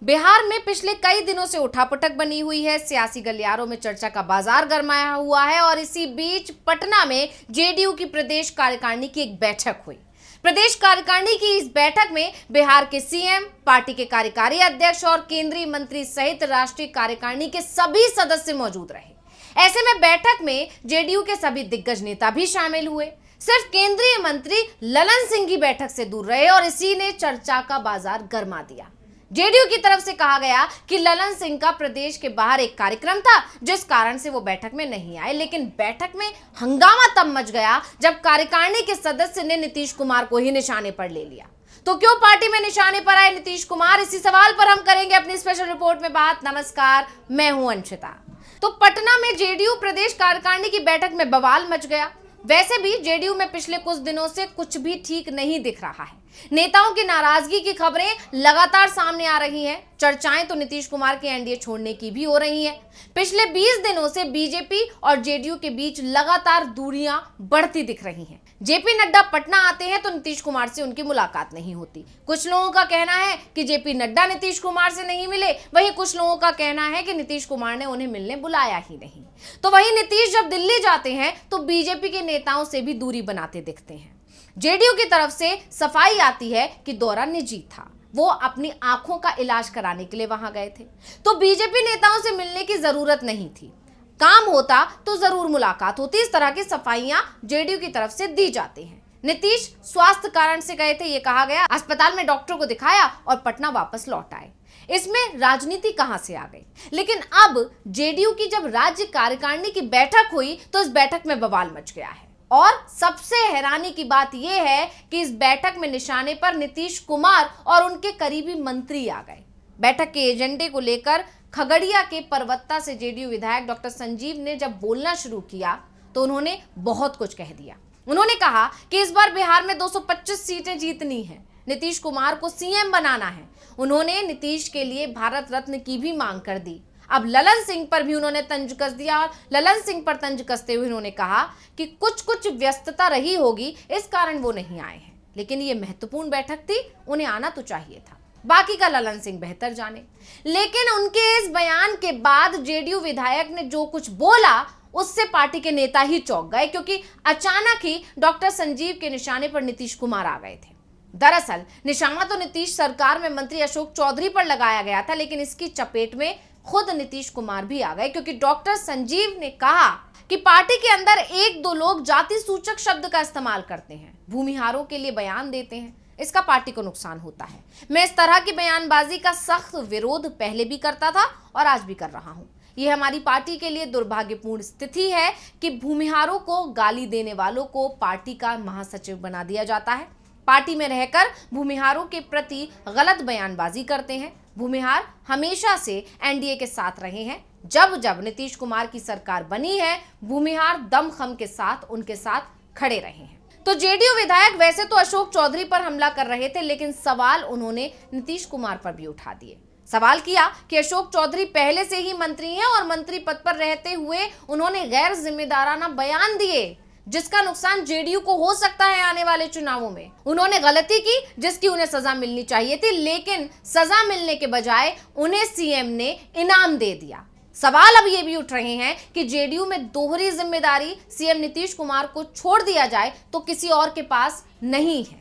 बिहार में पिछले कई दिनों से उठापटक बनी हुई है। सियासी गलियारों में चर्चा का बाजार गरमाया हुआ है और इसी बीच पटना में जेडीयू की प्रदेश कार्यकारिणी की एक बैठक हुई। प्रदेश कार्यकारिणी की इस बैठक में बिहार के सीएम, पार्टी के कार्यकारी अध्यक्ष और केंद्रीय मंत्री सहित राष्ट्रीय कार्यकारिणी के सभी सदस्य मौजूद रहे। ऐसे में बैठक में जेडीयू के सभी दिग्गज नेता भी शामिल हुए। सिर्फ केंद्रीय मंत्री ललन सिंह की बैठक से दूर रहे और इसी ने चर्चा का बाजार गरमा दिया। जेडीयू की तरफ से कहा गया कि ललन सिंह का प्रदेश के बाहर एक कार्यक्रम था, जिस कारण से वो बैठक में नहीं आए। लेकिन बैठक में हंगामा तब मच गया जब कार्यकारिणी के सदस्य ने नीतीश कुमार को ही निशाने पर ले लिया। तो क्यों पार्टी में निशाने पर आए नीतीश कुमार, इसी सवाल पर हम करेंगे अपनी स्पेशल रिपोर्ट में बात। नमस्कार, मैं हूं अंशिता। तो पटना में जेडीयू प्रदेश कार्यकारिणी की बैठक में बवाल मच गया। वैसे भी जेडीयू में पिछले कुछ दिनों से कुछ भी ठीक नहीं दिख रहा है। नेताओं की नाराजगी की खबरें लगातार सामने आ रही हैं। चर्चाएं तो नीतीश कुमार के एनडीए छोड़ने की भी हो रही हैं। पिछले 20 दिनों से बीजेपी और जेडीयू के बीच लगातार दूरियां बढ़ती दिख रही हैं। जेपी नड्डा पटना आते हैं तो नीतीश कुमार से उनकी मुलाकात नहीं होती। कुछ लोगों का कहना है कि जेपी नड्डा नीतीश कुमार से नहीं मिले, वहीं कुछ लोगों का कहना है कि नीतीश कुमार ने उन्हें मिलने बुलाया ही नहीं। तो वहीं नीतीश जब दिल्ली जाते हैं तो बीजेपी के नेताओं से भी दूरी बनाते दिखते हैं। जेडीयू की तरफ से सफाई आती है कि दौरा निजी था, वो अपनी आंखों का इलाज कराने के लिए वहां गए थे, तो बीजेपी नेताओं से मिलने की जरूरत नहीं थी। काम होता तो जरूर मुलाकात होती। इस तरह की सफाइयां जेडीयू की तरफ से दी जाती हैं। नीतीश स्वास्थ्य कारण से गए थे, ये कहा गया, अस्पताल में डॉक्टर को दिखाया और पटना वापस लौट आए। इसमें राजनीति कहां से आ गई? लेकिन अब जेडीयू की जब राज्य कार्यकारिणी की बैठक हुई तो इस बैठक में बवाल मच गया है। और सबसे हैरानी की बात यह है कि इस बैठक में निशाने पर नीतीश कुमार और उनके करीबी मंत्री आ गए। बैठक के एजेंडे को लेकर खगड़िया के परवत्ता से जेडीयू विधायक डॉक्टर संजीव ने जब बोलना शुरू किया तो उन्होंने बहुत कुछ कह दिया। उन्होंने कहा कि इस बार बिहार में 225 सीटें जीतनी है, नीतीश कुमार को सीएम बनाना है। उन्होंने नीतीश के लिए भारत रत्न की भी मांग कर दी। अब ललन सिंह पर भी उन्होंने तंज कस दिया और ललन सिंह पर तंज कसते हुए उन्होंने कहा कि कुछ व्यस्तता रही होगी, इस कारण वो नहीं आए हैं। लेकिन ये महत्वपूर्ण बैठक थी, उन्हें आना तो चाहिए था। बाकी का ललन सिंह बेहतर जाने। लेकिन उनके इस बयान के बाद जेडीयू विधायक ने जो कुछ बोला उससे पार्टी के नेता ही चौंक गए, क्योंकि अचानक ही डॉक्टर संजीव के निशाने पर नीतीश कुमार आ गए थे। दरअसल निशाना तो नीतीश सरकार में मंत्री अशोक चौधरी पर लगाया गया था, लेकिन इसकी चपेट में खुद नीतीश कुमार भी आ गए, क्योंकि डॉक्टर संजीव ने कहा कि पार्टी के अंदर एक दो लोग जाति सूचक शब्द का इस्तेमाल करते हैं, भूमिहारों के लिए बयान देते हैं, इसका पार्टी को नुकसान होता है। मैं इस तरह की बयानबाजी का सख्त विरोध पहले भी करता था और आज भी कर रहा हूं। यह हमारी पार्टी के लिए दुर्भाग्यपूर्ण स्थिति है कि भूमिहारों को गाली देने वालों को पार्टी का महासचिव बना दिया जाता है। पार्टी में रहकर भूमिहारों के प्रति गलत बयानबाजी करते हैं। भूमिहार हमेशा से एनडीए के साथ रहे हैं। जब जब नीतीश कुमार की सरकार बनी है, भूमिहार दमखम के साथ उनके साथ खड़े रहे हैं। तो जेडीयू विधायक वैसे तो अशोक चौधरी पर हमला कर रहे थे, लेकिन सवाल उन्होंने नीतीश कुमार पर भी उठा दिए। सवाल किया कि अशोक चौधरी पहले से ही मंत्री हैं और मंत्री पद पर रहते हुए उन्होंने गैर जिम्मेदाराना बयान दिए, जिसका नुकसान जेडीयू को हो सकता है आने वाले चुनावों में। उन्होंने गलती की जिसकी उन्हें सजा मिलनी चाहिए थी, लेकिन सजा मिलने के बजाय उन्हें सीएम ने इनाम दे दिया। सवाल अब ये भी उठ रहे हैं कि जेडीयू में दोहरी जिम्मेदारी सीएम नीतीश कुमार को छोड़ दिया जाए तो किसी और के पास नहीं है।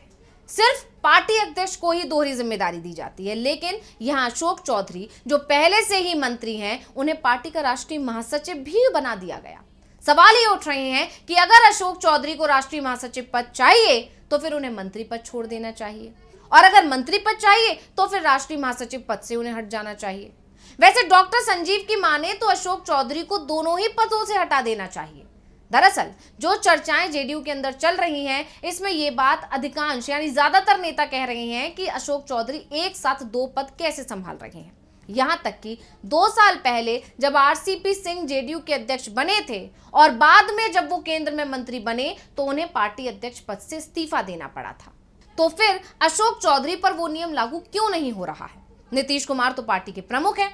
सिर्फ पार्टी अध्यक्ष को ही दोहरी जिम्मेदारी दी जाती है, लेकिन यहां अशोक चौधरी जो पहले से ही मंत्री हैं, उन्हें पार्टी का राष्ट्रीय महासचिव भी बना दिया गया। सवाल ये उठ रहे हैं कि अगर अशोक चौधरी को राष्ट्रीय महासचिव पद चाहिए तो फिर उन्हें मंत्री पद छोड़ देना चाहिए, और अगर मंत्री पद चाहिए तो फिर राष्ट्रीय महासचिव पद से उन्हें हट जाना चाहिए। वैसे डॉक्टर संजीव की माने तो अशोक चौधरी को दोनों ही पदों से हटा देना चाहिए। दरअसल जो चर्चाएं जेडीयू के अंदर चल रही हैं, इसमें ये बात अधिकांश यानी ज्यादातर नेता कह रहे हैं कि अशोक चौधरी एक साथ दो पद कैसे संभाल रहे हैं। यहां तक कि 2 साल पहले जब आरसीपी सिंह जेडीयू के अध्यक्ष बने थे और बाद में जब वो केंद्र में मंत्री बने तो उन्हें पार्टी अध्यक्ष पद से इस्तीफा देना पड़ा था। तो फिर अशोक चौधरी पर वो नियम लागू क्यों नहीं हो रहा है? नीतीश कुमार तो पार्टी के प्रमुख हैं,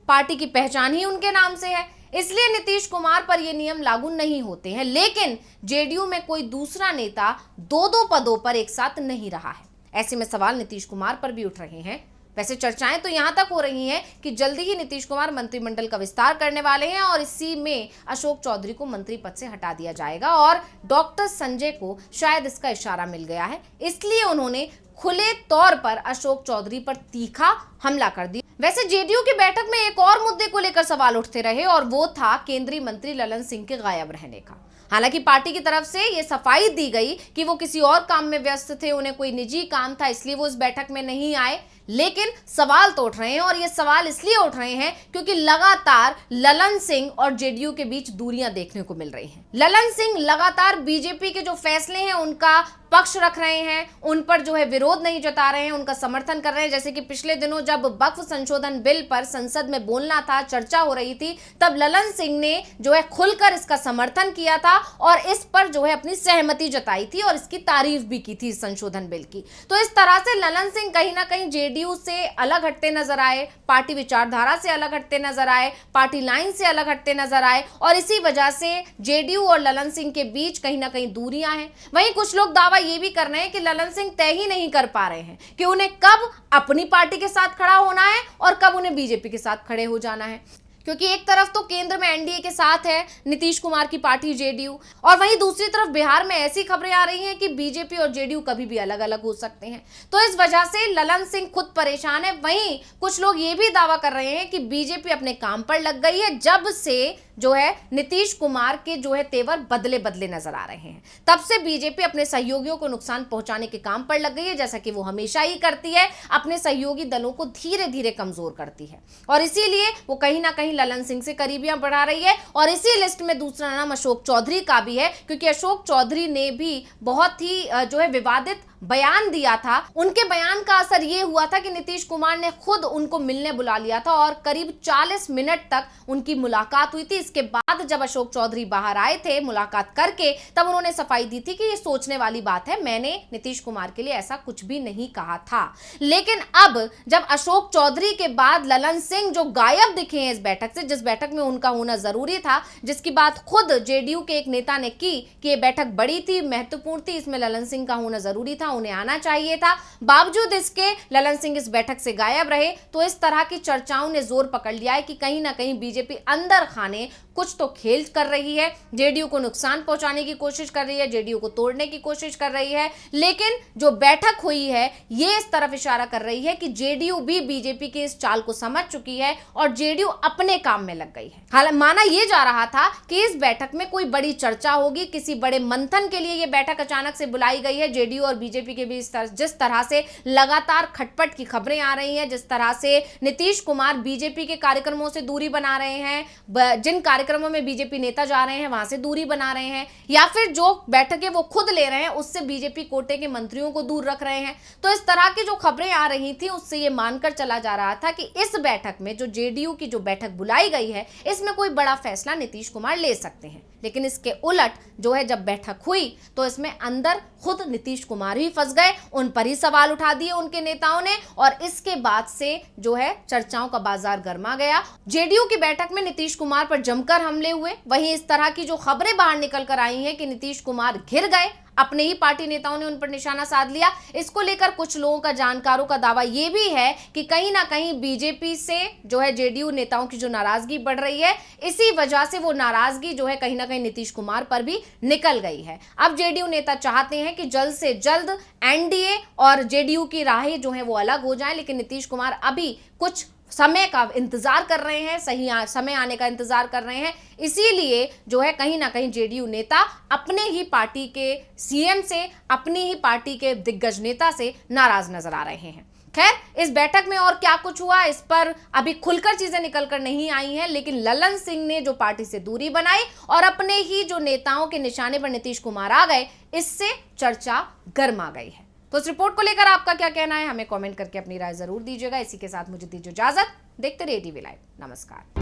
पार्टी की पहचान ही उनके नाम से है, इसलिए नीतीश कुमार पर ये नियम लागू नहीं होते हैं। लेकिन जेडीयू में कोई दूसरा नेता 2-2 पदों पर एक साथ नहीं रहा है। ऐसे में सवाल नीतीश कुमार पर भी उठ रहे हैं। वैसे चर्चाएं तो यहां तक हो रही हैं कि जल्दी ही नीतीश कुमार मंत्रिमंडल का विस्तार करने वाले हैं और इसी में अशोक चौधरी को मंत्री पद से हटा दिया जाएगा और डॉक्टर संजय को शायद इसका इशारा मिल गया है, इसलिए उन्होंने खुले तौर पर अशोक चौधरी पर तीखा हमला कर दिया। वैसे जेडीयू की बैठक में एक और मुद्दे को लेकर सवाल उठते रहे और वो था केंद्रीय मंत्री ललन सिंह के गायब रहने का। हालांकि पार्टी की तरफ से ये सफाई दी गई कि वो किसी और काम में व्यस्त थे, उन्हें कोई निजी काम था, इसलिए वो इस बैठक में नहीं आए। लेकिन सवाल तो उठ रहे हैं और ये सवाल इसलिए उठ रहे हैं क्योंकि लगातार ललन सिंह और जेडीयू के बीच दूरियां देखने को मिल रही हैं। ललन सिंह लगातार बीजेपी के जो फैसले हैं उनका पक्ष रख रहे हैं, उन पर जो है विरोध नहीं जता रहे हैं, उनका समर्थन कर रहे हैं। जैसे कि पिछले दिनों जब वक्फ संशोधन बिल पर संसद में बोलना था, चर्चा हो रही थी, तब ललन सिंह ने जो है खुलकर इसका समर्थन किया था और इस पर जो है अपनी सहमति जताई थी और इसकी तारीफ भी की थी इस संशोधन बिल की। तो इस तरह से ललन सिंह कहीं ना कहीं जेडीयू से अलग हटते नजर आए, पार्टी विचारधारा से अलग हटते नजर आए, पार्टी लाइन से अलग हटते नजर आए और इसी वजह से जेडीयू और ललन सिंह के बीच कहीं ना कहीं दूरियां हैं। वहीं कुछ लोग दावा ये भी कर रहे हैं कि ललन सिंह तय ही नहीं कर पा रहे हैं कि उन्हें कब अपनी पार्टी के साथ खड़ा होना है और कब उन्हें बीजेपी के साथ खड़े हो जाना है, क्योंकि एक तरफ तो केंद्र में एनडीए के साथ है नीतीश कुमार की पार्टी जेडीयू और वहीं दूसरी तरफ बिहार में ऐसी खबरें आ रही हैं कि बीजेपी और जेडीयू कभी भी अलग अलग हो सकते हैं। तो इस वजह से ललन सिंह खुद परेशान है। वहीं कुछ लोग ये भी दावा कर रहे हैं कि बीजेपी अपने काम पर लग गई है जब से जो है नीतीश कुमार के जो है तेवर बदले बदले नजर आ रहे हैं, तब से बीजेपी अपने सहयोगियों को नुकसान पहुंचाने के काम पर लग गई है, जैसा कि वो हमेशा ही करती है, अपने सहयोगी दलों को धीरे धीरे कमजोर करती है और इसीलिए वो कहीं ना कहीं ललन सिंह से करीबियां बढ़ा रही है। और इसी लिस्ट में दूसरा नाम अशोक चौधरी का भी है, क्योंकि अशोक चौधरी ने भी बहुत ही जो है विवादित बयान दिया था। उनके बयान का असर ये हुआ था कि नीतीश कुमार ने खुद उनको मिलने बुला लिया था और करीब 40 मिनट तक उनकी मुलाकात हुई थी। इसके बाद जब अशोक चौधरी बाहर आए थे मुलाकात करके, तब उन्होंने सफाई दी थी कि ये सोचने वाली बात है, मैंने नीतीश कुमार के लिए ऐसा कुछ भी नहीं कहा था। लेकिन अब जब अशोक चौधरी के बाद ललन सिंह जो गायब दिखे हैं इस बैठक से, जिस बैठक में उनका होना जरूरी था, जिसकी बात खुद जेडीयू के एक नेता ने की कि ये बैठक बड़ी थी, महत्वपूर्ण थी, इसमें ललन सिंह का होना जरूरी था, उन्हें आना चाहिए था, बावजूद इसके ललन सिंह इस बैठक से गायब रहे। तो इस तरह की चर्चाओं ने जोर पकड़ लिया है कि कहीं ना कहीं बीजेपी अंदर खाने कुछ तो खेल कर रही है, जेडीयू को नुकसान पहुंचाने की कोशिश कर रही है, जेडीयू को तोड़ने की कोशिश कर रही है। लेकिन जो बैठक हुई है ये इस तरफ इशारा कर रही है कि जेडीयू भी बीजेपी के इस चाल को समझ चुकी है और जेडीयू अपने काम में लग गई है। हालांकि माना यह जा रहा था कि इस बैठक में कोई बड़ी चर्चा होगी, किसी बड़े मंथन के लिए यह बैठक अचानक से बुलाई गई है। जेडीयू और बीजेपी के बीच जिस तरह से लगातार खटपट की खबरें आ रही हैं, जिस तरह से नीतीश कुमार बीजेपी के कार्यक्रमों से दूरी बना रहे हैं, जिन कार्यक्रमों में बीजेपी नेता जा रहे हैं वहां से दूरी बना रहे हैं, या फिर जो बैठकें वो खुद ले रहे हैं उससे बीजेपी कोटे के मंत्रियों को दूर रख रहे हैं। तो इस तरह की जो खबरें आ रही थी उससे ये मानकर चला जा रहा था कि इस बैठक में जो जेडीयू की जो बैठक बुलाई गई है इसमें कोई बड़ा फैसला नीतीश कुमार ले सकते हैं। लेकिन इसके उलट जो है जब बैठक हुई तो इसमें अंदर खुद नीतीश कुमार ही फंस गए, उन पर ही सवाल उठा दिए उनके नेताओं ने और इसके बाद से जो है चर्चाओं का बाजार गर्मा गया। जेडीयू की बैठक में नीतीश कुमार पर जमकर हमले हुए। वहीं इस तरह की जो खबरें बाहर निकल कर आई हैं कि नीतीश कुमार घिर गए, अपने ही पार्टी नेताओं ने उन पर निशाना साध लिया। इसको लेकर कुछ लोगों का, जानकारों का दावा यह भी है कि कहीं ना कहीं बीजेपी से जो है जेडीयू नेताओं की जो नाराजगी बढ़ रही है, इसी वजह से वो नाराजगी जो है कहीं ना कहीं नीतीश कुमार पर भी निकल गई है। अब जेडीयू नेता चाहते हैं कि जल्द से जल्द एनडीए और जेडीयू की राहें जो है वो अलग हो जाएं, लेकिन नीतीश कुमार अभी कुछ समय का इंतजार कर रहे हैं, सही समय आने का इंतजार कर रहे हैं। इसीलिए जो है कहीं ना कहीं जेडीयू नेता अपने ही पार्टी के सीएम से, अपनी ही पार्टी के दिग्गज नेता से नाराज नजर आ रहे हैं। खैर, इस बैठक में और क्या कुछ हुआ इस पर अभी खुलकर चीजें निकलकर नहीं आई हैं, लेकिन ललन सिंह ने जो पार्टी से दूरी बनाई और अपने ही जो नेताओं के निशाने पर नीतीश कुमार आ गए, इससे चर्चा गर्मा गई है। तो इस रिपोर्ट को लेकर आपका क्या कहना है, हमें कमेंट करके अपनी राय जरूर दीजिएगा। इसी के साथ मुझे दीजिए इजाजत। देखते रहिए टीवी लाइव। नमस्कार।